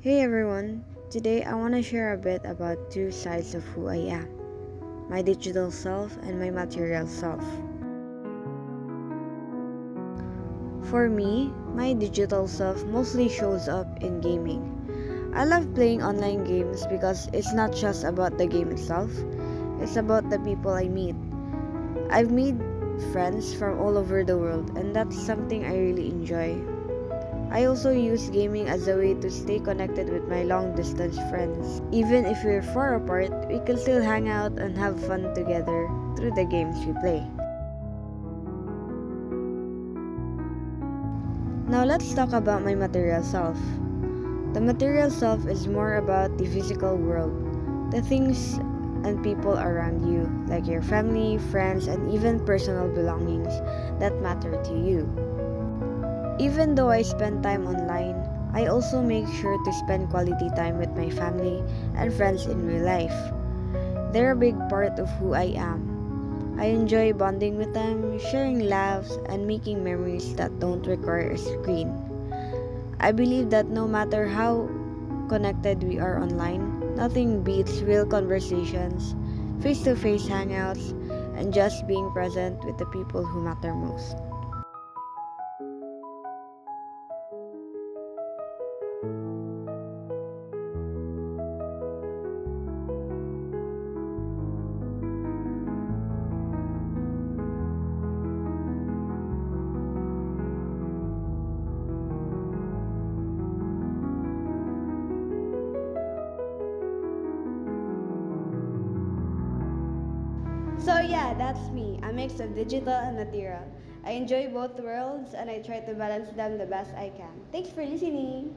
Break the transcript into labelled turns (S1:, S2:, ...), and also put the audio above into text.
S1: Hey everyone, today I want to share a bit about two sides of who I am, my digital self and my material self. For me, my digital self mostly shows up in gaming. I love playing online games because it's not just about the game itself, it's about the people I meet. I've made friends from all over the world, and that's something I really enjoy. I also use gaming as a way to stay connected with my long distance friends. Even if we're far apart, we can still hang out and have fun together through the games we play. Now let's talk about my material self. The material self is more about the physical world, the things and people around you, like your family, friends, and even personal belongings that matter to you. Even though I spend time online, I also make sure to spend quality time with my family and friends in real life. They're a big part of who I am. I enjoy bonding with them, sharing laughs, and making memories that don't require a screen. I believe that no matter how connected we are online, nothing beats real conversations, face to face hangouts, and just being present with the people who matter most.
S2: So yeah, that's me, a mix of digital and material. I enjoy both worlds and I try to balance them the best I can. Thanks for listening.